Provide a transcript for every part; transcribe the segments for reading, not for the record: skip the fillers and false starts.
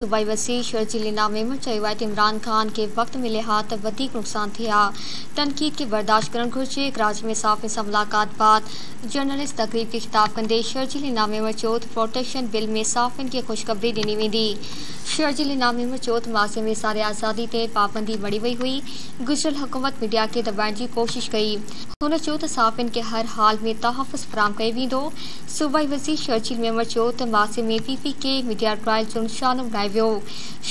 सूबाई वज़ीर शर्जील इनाम चयो आहे त इमरान खान के वक़्त मिले हा त वधीक नुक़सान थिया। तनक़ीद के बर्दाश्त करण घुर्जे। कराची में साफ़िन सां मुलाक़ात बाद जर्नलिस्ट तकरीब के खिताब कंदे शर्जील इनाम चयो त प्रोटेक्शन बिल में साफ़िन के ख़ुशख़बरी ॾिनी वेंदी। शर्जील इनाम चयो त माज़े में सारे आज़ादी ते पाबंदी बढ़ी वई हुई। गुज़िरियल हुकूमत मीडिया के दबाइण जी कोशिश कई। हुन चयो त साफ़िन के हर हाल में तहफ़्फ़ुज़ फ़राहम कयो वेंदो। सूबाई वज़ीर शर्जील मेमण चयो त माज़े में PPK मीडिया ट्रायल जो निशानो बणायो वियो।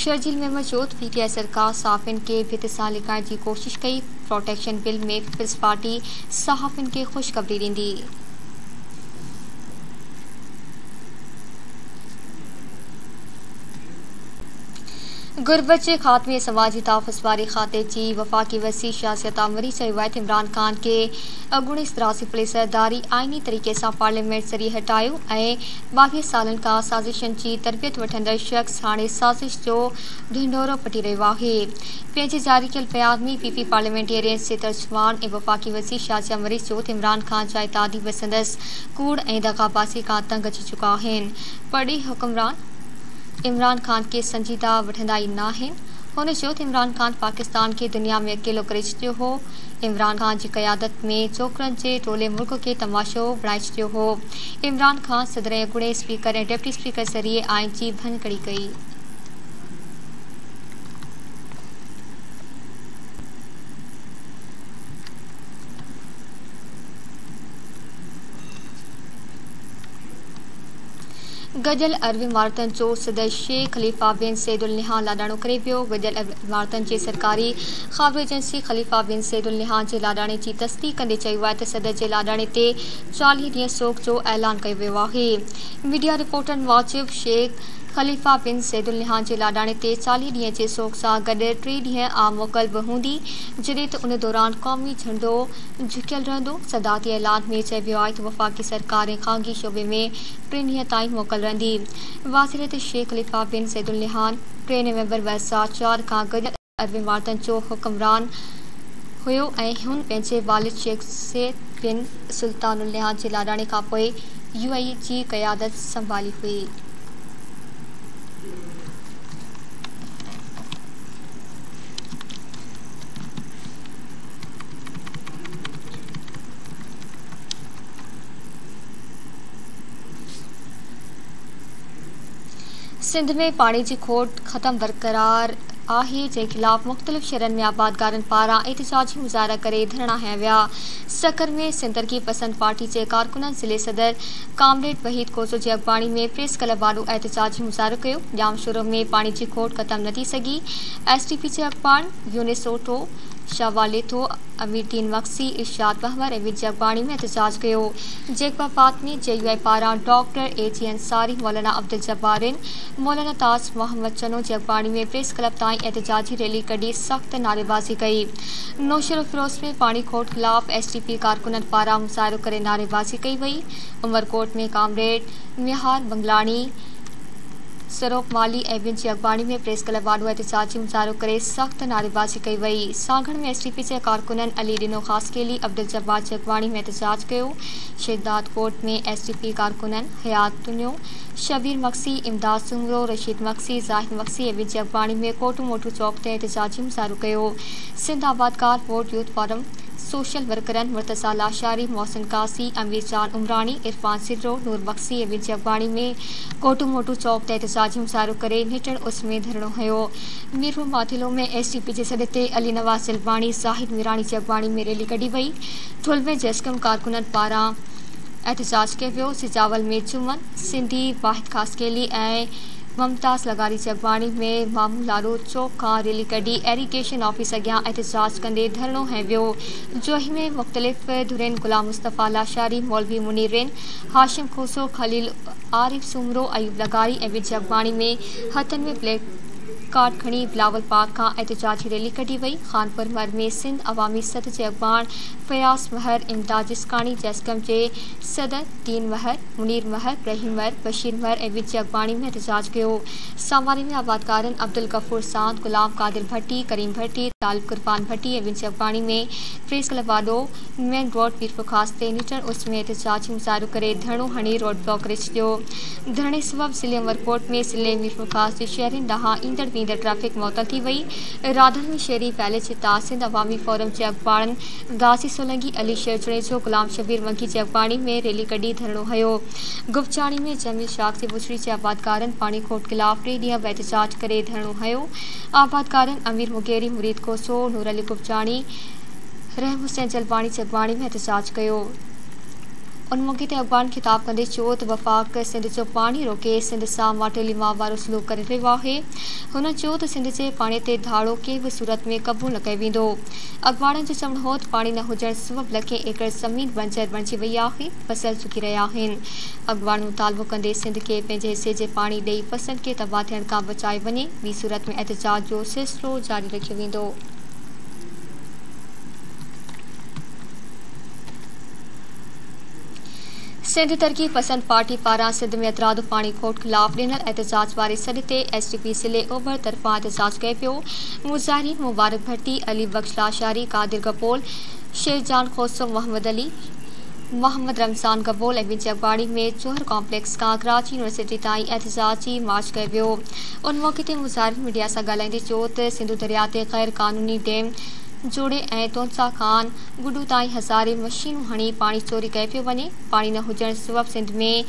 शर्जील मेमण चयो त PTI सरकार साफ़िन के भित सां लिकाइण जी कोशिश कई। प्रोटेक्शन बिल में पीपल्स पार्टी सहाफ़िन के ख़ुशख़बरी ॾींदी। गुरबत के खात्मे समाजी तहफ़्फ़ुज़ वारे खाते जी वफ़ाक़ी वज़ीर शाहज़िया तामरी चयो आहे त इमरान खान के अॻूणे 83 पुलिस सरदारी आइनी तरीक़े सां पार्लियामेंट ज़रिए हटायो ऐं 22 सालनि खां साज़िशनि जी तरबियत वठंदड़ शख़्स हाणे साज़िश जो ढिंढोरो पटी रहियो आहे। पंहिंजे जारी कयल बयान में PP पार्लियामेंटेरियन से तर्जुमान ऐं वफ़ाक़ी वज़ीर शाहज़िया मरीज़ चयो त इमरान खान जा इत्तेहादी पसंदस कूड़ ऐं दगाबाज़ी खां तंग अची चुका आहिनि। बड़ी हुक्मरान इमरान खान के संजीदा वठंदा ई न आहिनि। हुन चयो त इमरान खान पाकिस्तान के दुनिया में अकेलो करे छॾियो हो। इमरान खान जी क़यादत में छोकरनि जे टोले मुल्क के तमाशो बणाए छॾियो हो। इमरान खान सदर ऐं अॻूणे स्पीकर ऐं डिप्टी स्पीकर ज़रिए आइन जी भञकड़ी कई। गजल अरब इमारतन जो सदर शेख खलीफा बिन सैदुल निहान लाडाणो करे वियो। गजल अरब इमारतन जे सरकारी ख़बर एजेंसी खलीफा बिन सैदुल निहान जे लाडाणे जी तस्दीक कंदे चयो आहे त सदर जे लाडाणे ते 40 ॾींहं सोग जो ऐलान कयो वियो आहे। मीडिया रिपोर्टनि मूजिब शेख खलीफा बिन सैदुल निहान जे लाडाणे ते 40 ॾींहं जे सोग सां गॾु 3 ॾींहं आम मोकल बि हूंदी, जॾहिं त उन दौरान क़ौमी झंडो झुकियल रहंदो। सदाती ऐलान में चयो वियो आहे त वफ़ाक़ी सरकार ऐं ख़ानगी शोबे में 3 ॾींहं ताईं मोकल रहंदी। वाज़िर त शेख खलीफा बिन सैदुल निहान 3 नवंबर 2004 खां गजल अरब इमारतन जो हुक्मरान हुयो ऐं हुन पंहिंजे वालिद शेख सैद बिन सुल्तानुल निहान जे लाडाणे खां पोइ UAE जी क़यादत संभाली हुई। सिंध में पानी की खोट ख़त्म बरक़रार आहे, जे ख़िलाफ़ मुख़्तलिफ़ शहरनि में आबादगारनि पारां एहतिजाजी मुज़ाहिरा करे धरणा हया विया। सकर में सिंध तरक़ीब पसंद पार्टी के कारकुननि ज़िले सदर कामरेड वहीद कोसो जी अॻवानी में प्रेस क्लब वारो एहतिजाजी मुज़ाहिरो कयो। जामशोरो में पानी की खोट ख़त्म न थी सघी। SDP जे अॻवान यूनिस ओटो, शाहवालेथो, अमीरुद्दीन मक्सी, इरशाद महवर ऐं विज अॻवानी में एहतिजाज कयो। जेकबाबाद में JUI पारां डॉक्टर AG अंसारी, मौलाना अब्दुल जब्बारिन, मौलाना ताज मोहम्मद चनो जी अॻवानी में प्रेस क्लब ताईं एहतिजाजी रैली कढी सख़्त नारेबाज़ी कई। नौशहर फिरोज़ में पानी खोट ख़िलाफ़ SDP कारकुननि पारां मुज़ाहिरो करे नारेबाज़ी कई वई। उमरकोट में कामरेड मिहार बंगलानी, सरोप माली ऐं विज जी अॻवानी में प्रेस क्लब वारो एहतिजाजी मुज़ाहिरो करे सख़्त नारेबाज़ी कई वई। सांगड़ में SDP जे कारकुननि अली डिनो ख़ासकेली, अब्दुल जब्बार जी अॻवानी में एहतिजाज कयो। शहदाद कोट में SDP कारकुननि हयात दुनियो, शबीर मक्सी, इमदाद सुमरो, रशीद मक्सी, ज़ाहिद मक्सी ऐं विज जी अॻवानी में कोटू मोटू चौक ते एहतिजाजी मुज़ाहिरो कयो। सिंध आबादकार वोट यूथ फोरम सोशल वर्करनि मुर्तज़ा लाशारी, मोहसिन कासी, अमीर जान उमरानी, इरफान सिर्रो, नूर बख्शी ऐं विज जी अॻवानी में कोटू मोटू चौक ते एहतिजाजी मुज़ाहिरो करे निटण उस में धरणो हयो। मीरपुर माथिलो में SDP जे सॾ ते अली नवाज़ सिलवाणी, ज़ाहिद मीरानी जी अॻवानी में रैली कढी वई। ठुल में जस्कम कारकुननि पारां एहतिजाज कयो वियो। सिजावल में चुमन सिंधी, वाहिद ख़ासकेली ऐं ममताज़ लगारी जी अॻवानी में मामू लारो चौक खां रैली कढी एरीगेशन ऑफिस अॻियां एहतिजाज कंदे धरणो हंयो वियो। जोही में मुख़्तलिफ़ धुरनि गुलाम मुस्तफ़ा लाशारी, मौलवी मुनीरिन, हाशिम खोसो, खलील आरिफ सुमरो, अयूब लगारी ऐं विज जी अॻवानी में हथनि में प्लेक कार्ड खणी बिलावल पार्क खां एहतिजाजी रैली कढी वई। खानपुर मर में सिंध अवामी सद जे अॻवान फयाज़ महर, इमदाद जिस्कानी, जैस्कम जे सदर दीन महर, मुनीर महर, रहीम महर, बशीर महर ऐं विच अगवाणी में एहतजाज कयो। सामारी में आबादकारन अब्दुल गफूर सांद, गुलाम कादिर भट्टी, करीम भट्टी, तालिब कुरबान भट्टी ऐं विच अगवाणी में प्रेस क्लब वाडो मेन रोड पीरपुर ख़ास ते नीटर उस में एहतजाजी मुज़ाहिरो करे धरणो हणी रोड ब्लॉक करे छॾियो। धरणे सबब ज़िले अमरकोट में ज़िले मीरपुर ख़ास जे शहरनि ॾांहुं ईंदड़ वेंदड़ ट्रैफिक मुअतल थी वई। राधन में शहरी पैलेस जे तार सिंध अवामी फोरम जे अगवाणनि गाज़ी सोलंकी, अली शेर जुड़ेजो, गुलाम शबीर वंगी जे अगवाणी में रैली कढी धरणो हयो। गुफचाणी में जमील शाख जे बुछड़ी जे आबादकारन पाणी खोट खिलाफ 2 ॾींहं एहतजाज करे धरणो हयो। आबादकारन अमीर मुगेरी, मुरीद कोसो, नूर अली गुफचाणी, रहम हुसैन जलवाणी जे अगवाणी में एहतजाज कयो। उन मौक़े ते अगवान खिताब कंदे चयो त वफ़ाक़ सिंध जो पाणी रोके सिंध सां माटेली मां वारो सलूक करे रहियो आहे। हुन चयो त सिंध जे पाणी ते धाड़ो कंहिं बि सूरत में क़बूल न कयो वेंदो। अगवाणनि जो चवणु हो त पाणी न हुजण सबबि लखें एकड़ ज़मीन बंजर बणिजी वई आहे, फसल सुकी रहिया आहिनि। अगवान मुतालबो कंदे सिंध खे पंहिंजे हिसे जे पाणी ॾेई फसलनि खे तबाह थियण खां बचाए वञे। ॿी सूरत में एहतजाज जो सिलसिलो जारी रखियो वेंदो। सिंध तरक़ी पसंद पार्टी पारां सिंध में अतरादो पाणी खोट खिलाफ ॾिनल एहतजाज वारे सॾ ते SDP ज़िले ओभर तरफ़ां एहतजाज कयो पियो। मुज़ाहिरीन मुबारक भट्टी, अली बख्श लाशारी, कादिर गपोल, शेरजान खोसो, मोहम्मद अली, मोहम्मद रमज़ान गबोल ऐं विच अगवाणी में जोहर कॉम्प्लेक्स खां कराची यूनिवर्सिटी ताईं एहतजाजी मार्च कयो वियो। उन मौक़े ते मुज़ाहिरीन मीडिया सां ॻाल्हाईंदे चयो त सिंधु दरिया ते ग़ैर क़ानूनी डैम जोड़े ऐं तोनसा खान गुडू ताईं हज़ारे मशीनूं हणी पाणी चोरी कयो पियो वञे। पाणी न हुजण सबबि सिंध में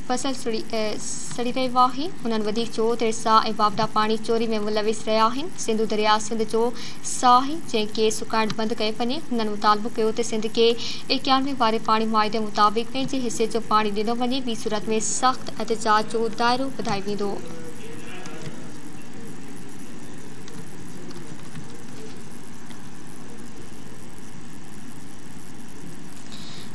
फसल सड़ी रहियो आहे। हुननि वधीक चयो त रिसा ऐं बाबडा पाणी चोरी में मुलविस रहिया आहिनि। सिंधु दरिया सिंध जो साह आहे जंहिंखे सुकाइण बंदि कयो वञे। हुननि मुतालबो कयो त सिंध खे 91 वारे पाणी मुआइदे मुताबिक़ पंहिंजे हिसे जो पाणी ॾिनो वञे। ॿी सूरत में सख़्त एहतजाज जो दाइरो वधायो वेंदो।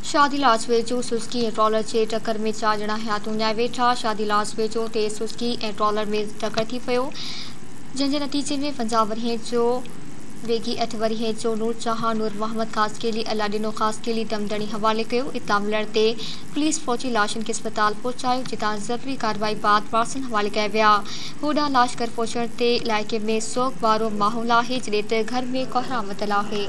शादीलाज वेझो सुस्की ऐं ट्रॉलर जे टकर में 4 ॼणा हयात विञाए वेठा। शादीलाज वेझो ते सुस्की ऐं ट्रॉलर में टकर थी पियो, जंहिंजे नतीजे में 50 वरिये जो वेगी 8 वरिये जो नूर जहां नूर मोहम्मद ख़ासकेली अलाडिनो ख़ासकेली दमदणी हवाले कयो। इतां मिलण ते पुलिस पहुची लाशनि खे अस्पताल पहुचायो, जितां ज़रूरी कार्रवाई बाद वारसनि हवाले कया विया। होॾां लाश घर पहुचण ते इलाइक़े में सोग वारो माहौल आहे, जॾहिं त घर में कोहराम वतल आहे।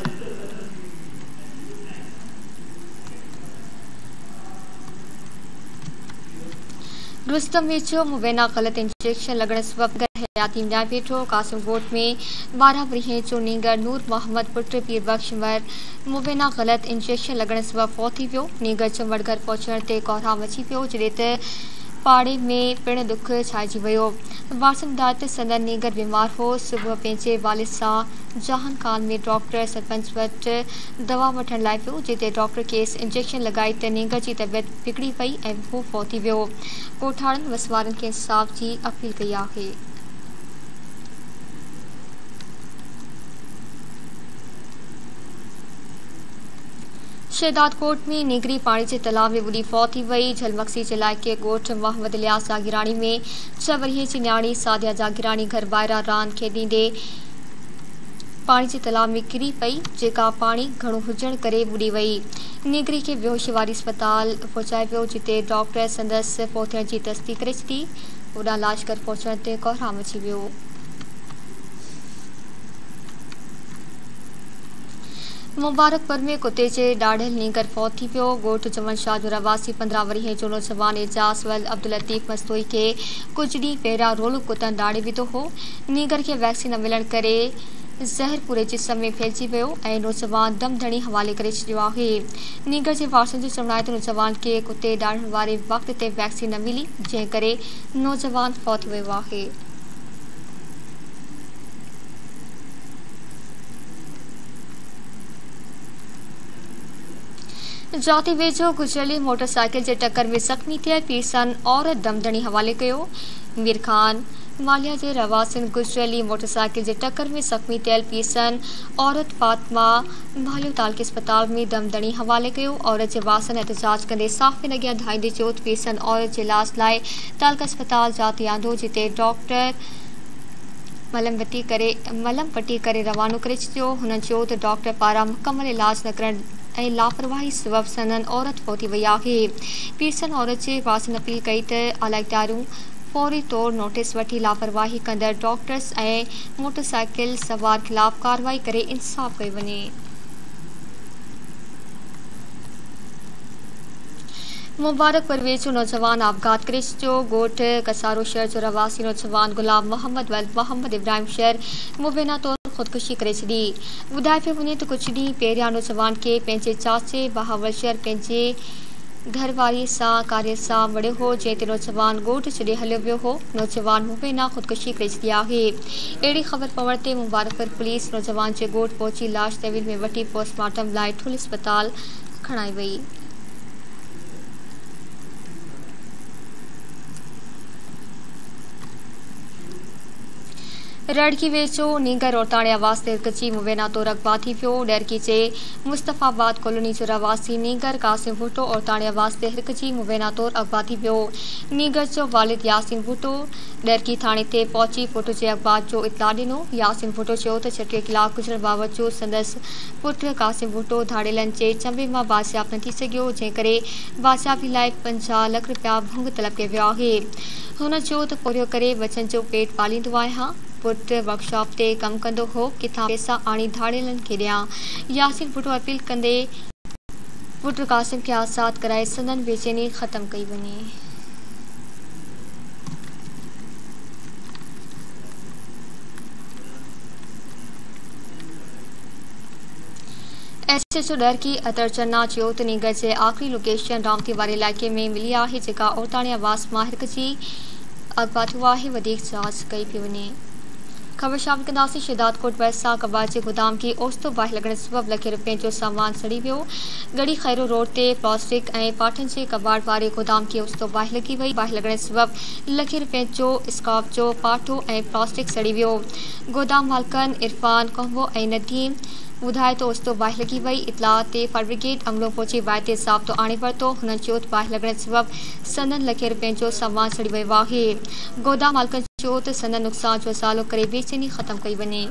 रुस्तम वेझो मुबैना ग़लत इंजेक्शन लॻण सबबि हयाती विञाए वेठो। कासिमगोट में 12 वरिये जो नींगर नूर मोहम्मद पुट पीर बख्श वर मुबैना ग़लत इंजेक्शन लॻण सबबि फौत थी वियो। नींगर चंबड़ घर पहुचण ते कोहराम अची पियो, जॾहिं त पाड़े में पिणु दुख छाइजी वियो। वारसनि ॿुधायो त संदन नींगर बीमार हो। सुबुह पंहिंजे वालिद सां जहान खान में डॉक्टर सरपंच वटि दवा वठण लाइ वियो, जिते डॉक्टर खेसि इंजेक्शन लॻाई त नींगर जी तबियत बिगड़ी वई ऐं हू फौत थी वियो। कोठारनि वसवारनि खे इंसाफ़ जी अपील कई आहे। शहदादकोट में निगरी पाणी जे तलाव में ॿुॾी फौत थी वई। झलमक्सी जे इलाइक़े ॻोठ मोहम्मद इलियास जागीराणी में 6 वरिये जी न्याणी सादिया जागीराणी घर ॿाहिरां रांदि खेॾींदे पाणी जे तलाव में किरी पई, जेका पाणी घणो हुजण करे ॿुॾी वई। निगरी खे बेहोशी वारी अस्पताल पहुचायो वियो, जिते डॉक्टर संदसि फौत थियण जी तस्दीक करे छॾी। होॾां लाश घर पहुचण ते कोहराम अची वियो। मुबारकपुर में कुते जे ॾाढियल नींगर फौत थी पियो। ॻोठ जमन शाह जो रवासी 15 वरिये जो नौजवान एजाज़ वल अब्दुल लतीफ़ मस्तोई खे कुझु ॾींहं पहिरियां रोलू कुतनि ॾाढे विधो हो। नींगर खे वैक्सीन न मिलण करे ज़हर पूरे जिस्म में फैलिजी वियो ऐं नौजवान दमदणी हवाले करे छॾियो आहे। नींगर जे वारसनि जो चवणु आहे त नौजवान खे कुते ॾाढ़ण वारे वक़्त ते वैक्सीन न मिली, जंहिं करे नौजवान फौत थी वियो आहे। जाती वेझो गुजरली मोटरसाइकिल जे टक्कर में ज़ख़्मी थियल पीरसन औरत दमदणी हवाले कयो। मीर खान मालिया जे रवासिन गुजरली मोटरसाइकिल जे टक्कर में ज़ख़्मी थियल पीरसन औरत फातिमा भालियो तालके अस्पताल में दमदणी हवाले कयो। औरत जे वारसनि एहतजाज कंदे साफ़िन अॻियां धाईंदे चयो त पीरसन औरत जे इलाज लाइ तालका अस्पताल जाती आंदो, जिते डॉक्टर मलम पट्टी करे रवानो करे छॾियो। हुननि चयो त डॉक्टर पारां मुकमल इलाज न करण ऐं लापरवाही सबब संदन औरत पहुती वई आहे। पीरसन औरत जे वासिन अपील कई त अलाइदारूं फौरी तौर नोटिस वठी लापरवाही कंदड़ डॉक्टर्स ऐं मोटरसाइकिल सवार खिलाफ़ कार्रवाई करे इंसाफ़ कयो वञे। मुबारक परवेज जो नौजवान आपघात क्रिश जो गोठ कसारो शहर जो रवासी नौजवान गुलाम मोहम्मद वल्द मोहम्मद इब्राहिम शहर मुबैना तौर ख़ुदकुशी करे छॾी। ॿुधाए पियो वञे त कुझु ॾींहं पहिरियां नौजवान खे पंहिंजे चाचे बहावल शहर पंहिंजे घरवारीअ सां कार्य सां वड़ियो हो, जंहिं ते नौजवान ॻोठ छॾे हलियो वियो हो। नौजवान मुबैना ख़ुदकुशी करे छॾी आहे। अहिड़ी ख़बर पवण ते मुबारकपुर पुलिस नौजवान जे ॻोठ पहुची लाश तहवील में वठी पोस्टमार्टम लाइ ठुल अस्पताल खणाई वई। रड़की वेचो नीगर औरताणे आवास ते हिरकची मुबैना तौर अगवा थी वियो। डरकी जे मुस्तफ़ाबाद कॉलोनी जो रवासी नीगर कासिम भुट्टो औरताणे आवास ते हिरकची मुबैना तौर अगवा थी वियो। नीगर जो वालिद यासीन भुट्टो डरकी थाणे ते पहुची पुट जे अगवा जो इतला ॾिनो। यासीन भुट्टो चयो त 36 कलाक गुज़रण बावजूद संदसि पुट कासिम भुट्टो धाड़ेलनि जे चंबे मां बासियाब न थी सघियो, जंहिं करे बासियाबी लाइ 50 लख रुपया भंग तलब कयो वियो आहे। हुन चयो त पोरियो करे बचनि जो पेट पालींदो आहियां। पुट वर्कशॉप ते कमु कंदो हो, किथां पैसा आणी धाड़ेलनि खे ॾियां। यासीन भुट्टो अपील कंदे पुट कासिम खे आज़ाद कराए संदन बेचैनी ख़त्म कई वञे। SHO डरकी अतर चन्ना चयो त नीगर जे आख़िरी लोकेशन रामती वारे इलाइक़े में मिली आहे, जेका औरताणे आवास मां हिरकची अगवा थियो आहे। वधीक जांच कई पई वञे। ख़बर शामिल कंदासीं। शिदात कोट भरिसां कबाड़ जे गोदाम खे ओचितो बाहि लॻण सबबि लखे रुपयनि जो सामान सड़ी वियो। गड़ी खैरो रोड ते प्लास्टिक ऐं पाठनि जे कबाड़ वारे गोदाम खे ओचितो बाहि लॻी वई। बाहि लॻण सबबि लखे रुपयनि जो स्काफ जो पाठो ऐं प्लास्टिक सड़ी वियो। गोदाम मालिकनि इरफान कहबो ऐं नदीम ॿुधाए त ओचितो बाहि लॻी वई। इतला ते फायर ब्रिगेड अमलो पहुची बाहि ते ज़ाब्तो आणे वरितो। हुननि चयो त बाहि लॻण सबबि संदन लखे रुपयनि जो सामान सड़ी वियो आहे। गोदाम मालिकनि चयो त संदन नुक़सान जो इज़ालो करे बेचैनी ख़त्म कई वञे।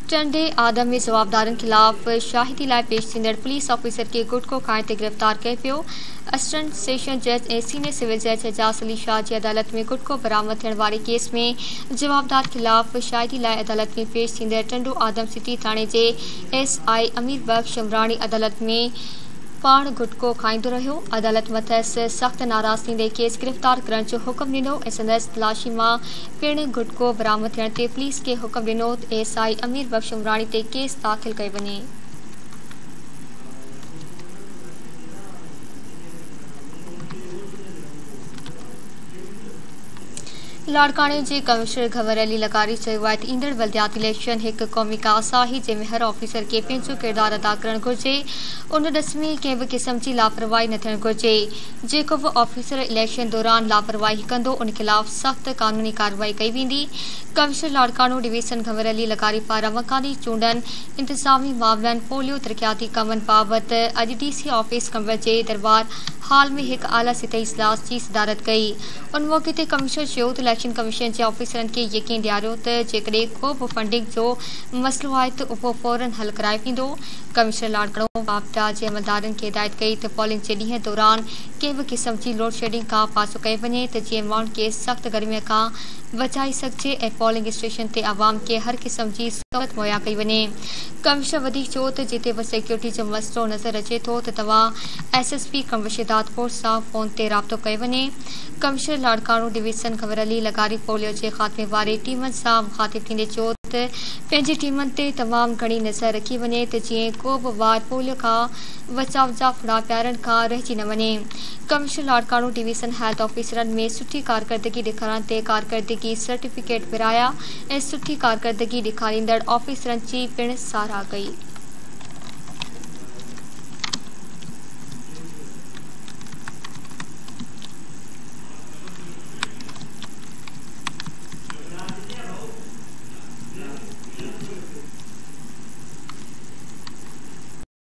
टंडे आदम में जवाबदारनि खिलाफ़ शाहिदी लाइ पेश थींदड़ पुलिस ऑफिसर खे गुटको खाइण ते गिरफ़्तार कयो पियो। असिस्टेंट सेशन जज ऐं सीनियर सिविल जज एजाज़ अली शाह जी अदालत में गुटको बरामद थियण वारे केस में जवाबदार खिलाफ़ शाहिदी लाइ अदालत में पेश थींदड़ टंडो आदम सिटी थाणे जे SI अमीर बख्श शमराणी अदालत में पाण गुटको खाईंदो रहियो। अदालत मथसि सख़्त नाराज़ थींदे खेसि गिरफ़्तार करण जो हुकुम ॾिनो ऐं संदसि तलाशी मां पिणु गुटको बरामद थियण ते पुलिस खे हुकुम ॾिनो त SI अमीर बख्श शमराणी ते केस दाख़िल कयो वञे। लाड़काणे जे कमिश्नर घवर अली लगारी चयो आहे त ईंदड़ बल्दियाती इलेक्शन हिकु क़ौमी कास आहे, जंहिंमें हर ऑफिसर खे पंहिंजो किरदारु अदा करणु घुरिजे। उन ॾिस में कंहिं बि क़िस्म जी लापरवाही न थियणु घुरिजे। जेको बि ऑफिसर इलेक्शन दौरान लापरवाही कंदो उन खिलाफ़ सख़्त कानूनी कार्रवाई कई वेंदी। कमिश्नर लाड़काणो डिवीज़न घवर अली लगारी पारां मकानी चूंडनि, इंतिज़ामी मामलनि, पोलियो तरक़ियाती कमनि बाबति अॼु DC ऑफिस कंवर जे दरबार हाल में हिकु आला सतही इजलास जी सदारत कई। उन मौक़े ते कमिश्नर चयो त इलेक्शन कमीशन जे ऑफिसरनि खे यकीन ॾियारियो त जेकॾहिं को बि फंडिंग जो मसइलो आहे त उहो फ़ौरन हल कराए वेंदो। कमिश्नर लाड़काणो बाबता जे अमलदारनि खे हिदायत कई त पोलिंग जे ॾींहं दौरान कंहिं बि क़िस्म जी लोड शेडिंग खां पासो कयो वञे त जीअं माण्हुनि खे सख़्त गर्मीअ खां बचाए सघिजे ऐं पोलिंग स्टेशन ते आवाम खे हर क़िस्म जी सहूलियत मुहैया कई वञे। कमिश्नर वधीक चयो त जिते बि सिक्योरिटी जो मसइलो नज़र अचे थो त तव्हां SSP कंवर शिदात कोट सां फ़ोन ते राब्तो कयो वञे। Commissioner Larkana division Ghawar Ali Lagari polio जे ख़ात्मे वारे टीमनि सां मुखातिब थींदे चयो त पंहिंजी टीमनि ते तमामु घणी नज़र रखी वञे त जीअं को बि ॿार पोलियो खां बचाव जा फड़ा प्यारनि खां रहिजी न वञे। कमिश्नर लाड़काणो डिवीज़न हेल्थ ऑफिसरनि में सुठी कारकर्दगी ॾेखारण ते कारकर्दगी सर्टिफिकेट विराया ऐं सुठी कारकर्दगी ॾेखारींदड़ ऑफिसरनि जी पिणु साराह कई।